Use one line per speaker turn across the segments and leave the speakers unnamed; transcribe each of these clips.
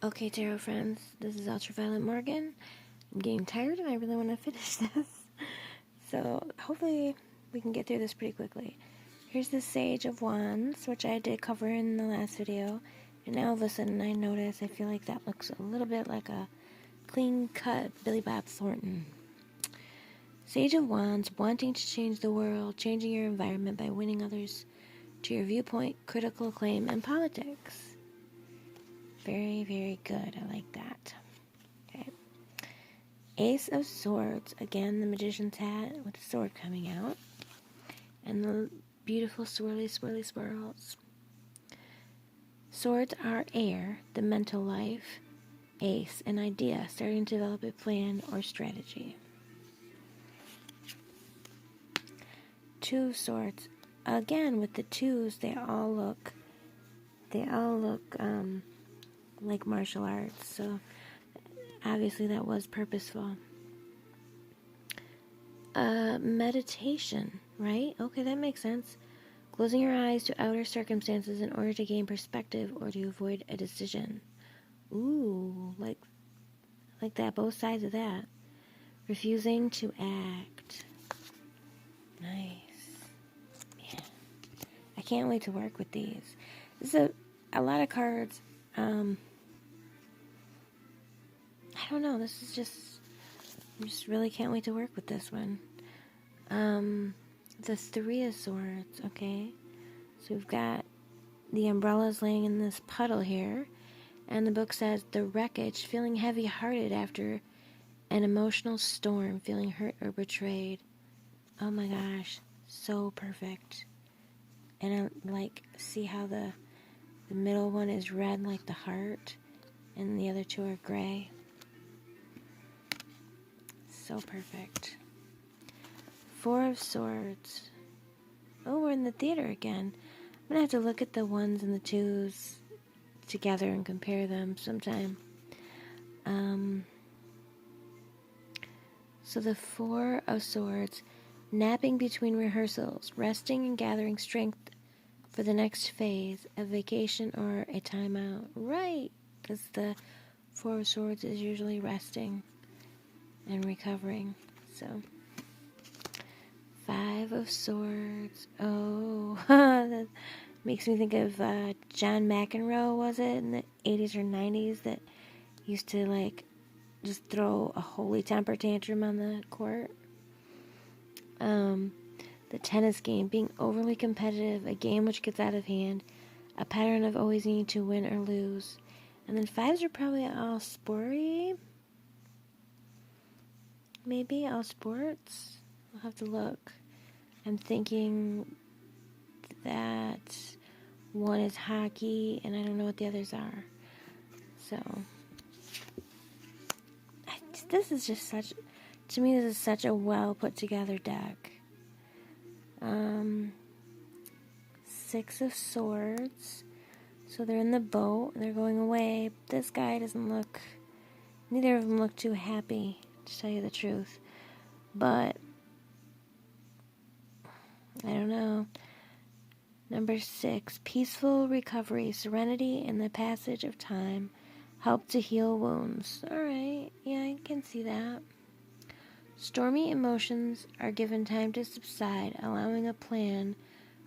Okay, tarot friends, this is Ultraviolet Morgan. I'm getting tired and I really want to finish this. So hopefully we can get through this pretty quickly. Here's the Sage of Wands, which I did cover in the last video. And now all of a sudden I notice I feel like that looks a little bit like a clean-cut Billy Bob Thornton. Sage of Wands, wanting to change the world, changing your environment by winning others to your viewpoint, critical acclaim, and politics. Very, very good. I like that. Okay. Ace of Swords. Again, the Magician's hat with the sword coming out. And the beautiful swirly, swirly swirls. Swords are air, the mental life. Ace, an idea, starting to develop a plan or strategy. Two of Swords. Again, with the twos, they all look like martial arts. So obviously that was purposeful. Meditation, right? Okay, that makes sense. Closing your eyes to outer circumstances in order to gain perspective or to avoid a decision. Ooh, like that, both sides of that. Refusing to act. Nice. Yeah. I can't wait to work with these. This is a lot of cards. I don't know, this is I just really can't wait to work with this one. The Three of Swords, okay? So we've got the umbrellas laying in this puddle here, and the book says, the wreckage, feeling heavy-hearted after an emotional storm, feeling hurt or betrayed. Oh my gosh, so perfect. And I see how the middle one is red like the heart, and the other two are gray. So perfect. Four of Swords. Oh, we're in the theater again. I'm going to have to look at the ones and the twos together and compare them sometime. So the Four of Swords, napping between rehearsals, resting and gathering strength for the next phase, a vacation or a timeout. Right, because the Four of Swords is usually resting and recovering. So, Five of Swords. Oh, that makes me think of John McEnroe, was it, in the 80s or 90s, that used to just throw a holy temper tantrum on the court. The tennis game, being overly competitive, a game which gets out of hand, a pattern of always needing to win or lose. And then fives are probably all sporty. Maybe all sports. I'll have to look. I'm thinking that one is hockey, and I don't know what the others are. So, this is just to me, this is such a well put together deck. Six of Swords. So they're in the boat, they're going away. This guy neither of them look too happy, to tell you the truth. But, I don't know. Number 6, peaceful recovery, serenity in the passage of time, help to heal wounds. Alright, yeah, I can see that. Stormy emotions are given time to subside, allowing a plan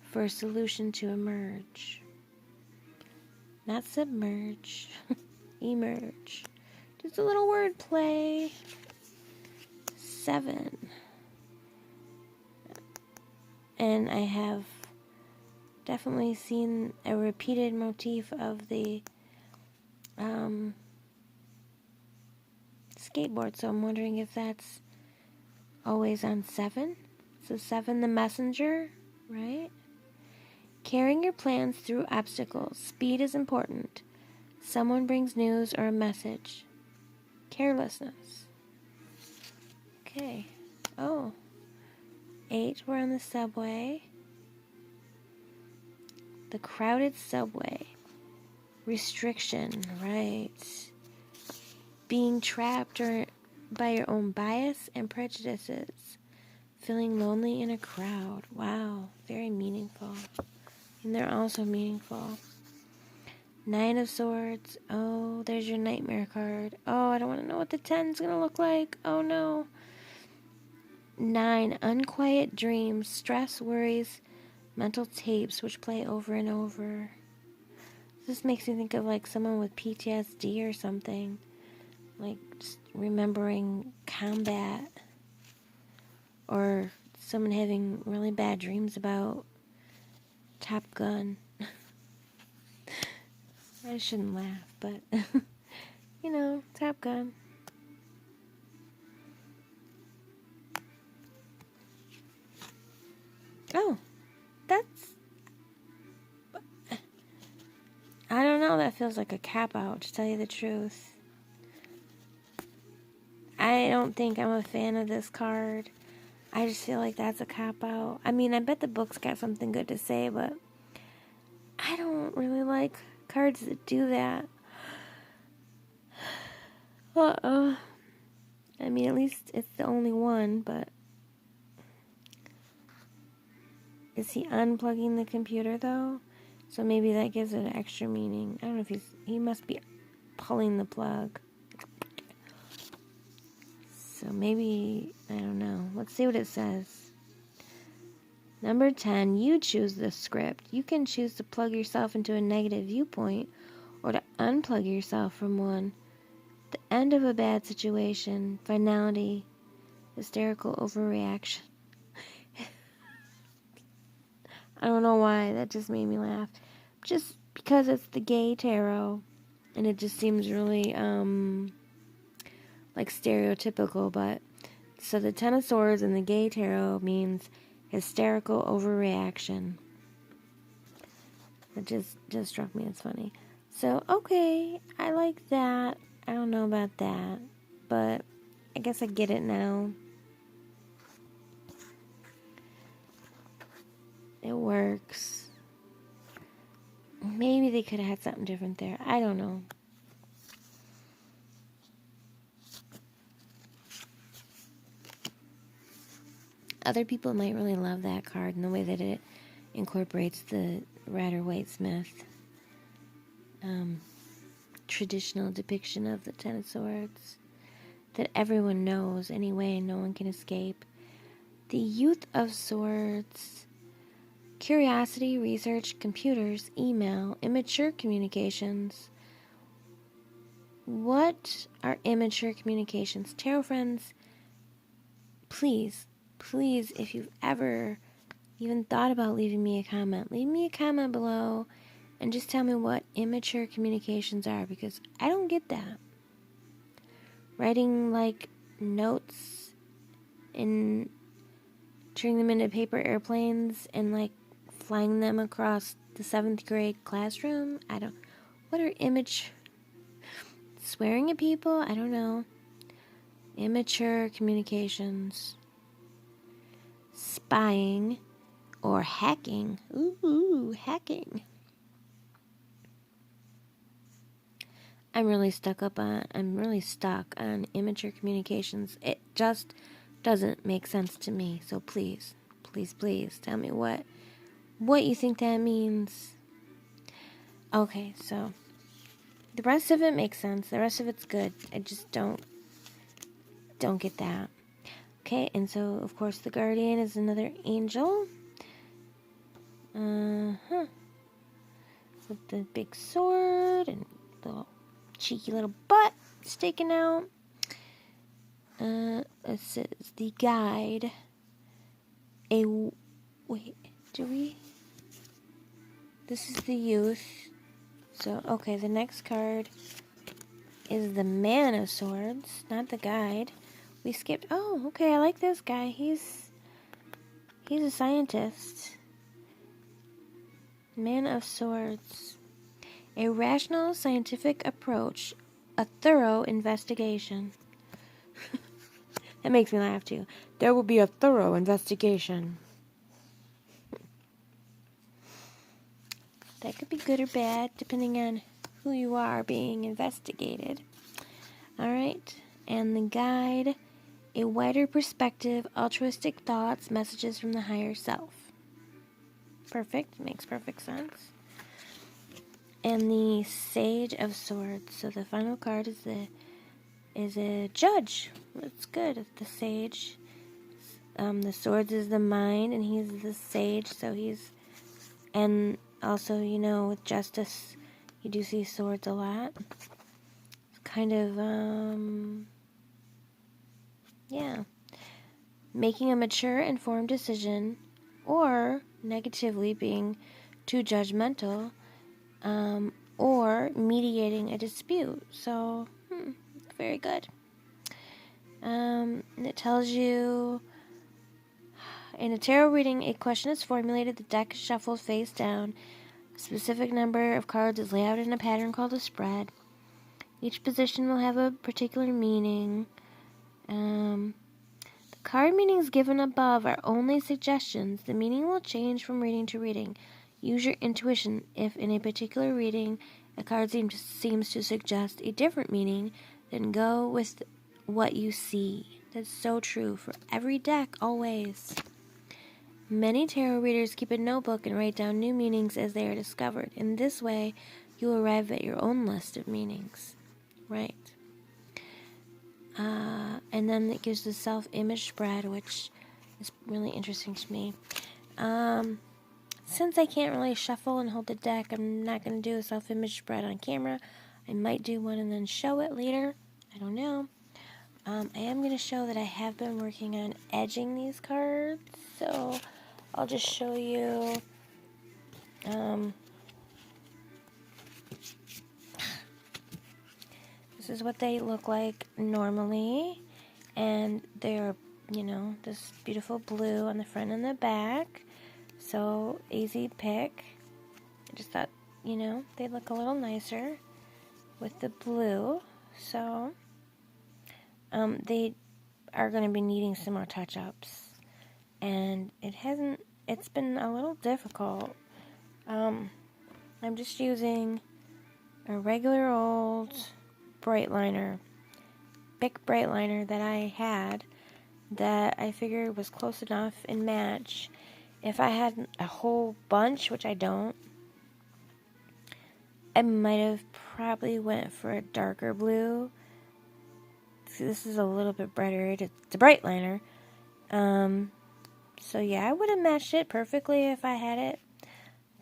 for a solution to emerge. Not submerge, emerge. Just a little word play. 7. And I have definitely seen a repeated motif of the skateboard, so I'm wondering if that's always on 7. So 7, the messenger, right? Carrying your plans through obstacles. Speed is important. Someone brings news or a message. Carelessness. Okay. Oh. 8, we're on the subway. The crowded subway. Restriction, right. Being trapped by your own bias and prejudices. Feeling lonely in a crowd. Wow, very meaningful. And they're also meaningful. Nine of Swords. Oh, there's your Nightmare card. Oh, I don't want to know what the 10's going to look like. Oh, no. 9. Unquiet dreams, stress, worries, mental tapes which play over and over. This makes me think of like someone with PTSD or something. Like just remembering combat. Or someone having really bad dreams about Top Gun. I shouldn't laugh, but, you know, Top Gun. Oh, that's... I don't know, that feels like a cop-out, to tell you the truth. I don't think I'm a fan of this card. I just feel like that's a cop-out. I mean, I bet the book's got something good to say, but I don't really like cards that do that. I mean, at least it's the only one, but... Is he unplugging the computer, though? So maybe that gives it an extra meaning. I don't know if he must be pulling the plug. So maybe, I don't know. Let's see what it says. Number 10, you choose the script. You can choose to plug yourself into a negative viewpoint or to unplug yourself from one. The end of a bad situation, finality, hysterical overreaction. I don't know why, that just made me laugh. Just because it's the gay tarot, and it just seems really, like stereotypical, but, so the 10 of Swords in the gay tarot means hysterical overreaction. It just struck me as funny. So, okay, I like that. I don't know about that, but I guess I get it now. It works. Maybe they could have had something different there. I don't know. Other people might really love that card and the way that it incorporates the Rider-Waite-Smith traditional depiction of the 10 of Swords that everyone knows anyway and no one can escape. The Youth of Swords, curiosity, research, computers, email, immature communications. What are immature communications? Tarot friends, please, if you've ever even thought about leaving me a comment, leave me a comment below and just tell me what immature communications are, because I don't get that. Writing like notes and turning them into paper airplanes and like flying them across the 7th grade classroom. What are swearing at people? I don't know. Immature communications. Spying or hacking. Ooh, hacking. I'm really stuck on immature communications. It just doesn't make sense to me. So please tell me what you think that means. Okay, so the rest of it makes sense. The rest of it's good. I just don't get that. Okay, and so of course the Guardian is another angel. With the big sword and the cheeky little butt sticking out. It says the guide. This is the youth. So, okay, the next card is the Man of Swords, not the guide. We skipped. Oh, okay, I like this guy. He's a scientist. Man of Swords. A rational, scientific approach. A thorough investigation. That makes me laugh, too. There will be a thorough investigation. That could be good or bad, depending on who you are being investigated. Alright, and the guide, a wider perspective, altruistic thoughts, messages from the higher self. Perfect, makes perfect sense. and the Sage of Swords. So the final card is a judge. That's good. It's the Sage. The Swords is the mind, and he's the Sage. So and also, with Justice, you do see swords a lot. It's kind of, yeah. Making a mature, informed decision, or negatively being too judgmental, or mediating a dispute. So, very good. It tells you, in a tarot reading, a question is formulated, the deck is shuffled face down, a specific number of cards is laid out in a pattern called a spread. Each position will have a particular meaning. The card meanings given above are only suggestions. The meaning will change from reading to reading. Use your intuition. If in a particular reading a card seems to suggest a different meaning, then go with what you see. That's so true for every deck, always. Many tarot readers keep a notebook and write down new meanings as they are discovered. In this way, you arrive at your own list of meanings. Right. And then it gives the self-image spread, which is really interesting to me. Since I can't really shuffle and hold the deck, I'm not going to do a self-image spread on camera. I might do one and then show it later. I don't know. I am going to show that I have been working on edging these cards. So I'll just show you. This is what they look like normally. And they're, this beautiful blue on the front and the back. So, easy pick. I just thought, they'd look a little nicer with the blue. So, they are going to be needing some more touch-ups. And it's been a little difficult. I'm just using a regular old bright liner. Bic bright liner that I had that I figured was close enough and match. If I had a whole bunch, which I don't, I might have probably went for a darker blue. See, this is a little bit brighter. It's a bright liner. So yeah, I would have matched it perfectly if I had it.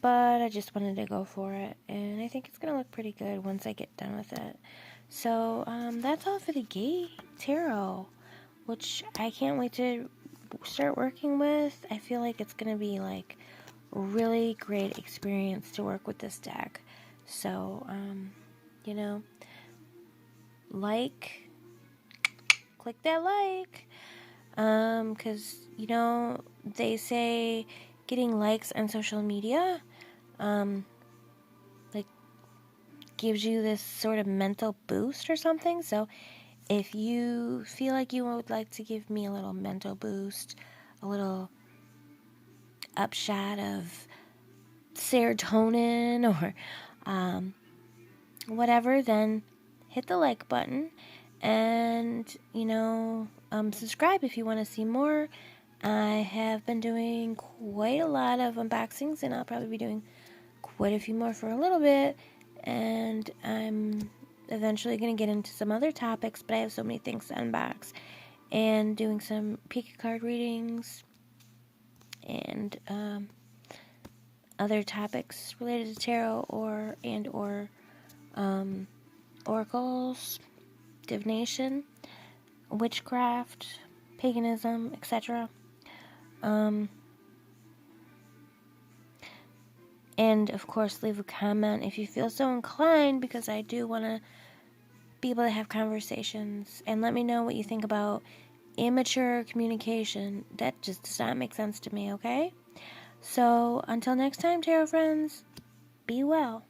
But I just wanted to go for it. And I think it's going to look pretty good once I get done with it. So, that's all for the Gay Tarot, which I can't wait to start working with. I feel like it's going to be, a really great experience to work with this deck. So, click that like, because, they say getting likes on social media, gives you this sort of mental boost or something. So if you feel like you would like to give me a little mental boost, a little upshot of serotonin or whatever, then hit the like button and, subscribe if you want to see more. I have been doing quite a lot of unboxings, and I'll probably be doing quite a few more for a little bit. And I'm eventually going to get into some other topics, but I have so many things to unbox. And doing some Pika card readings and other topics related to tarot or oracles, divination, witchcraft, paganism, etc. And, of course, leave a comment if you feel so inclined, because I do want to be able to have conversations. And let me know what you think about immature communication. That just does not make sense to me, okay? So, until next time, tarot friends, be well.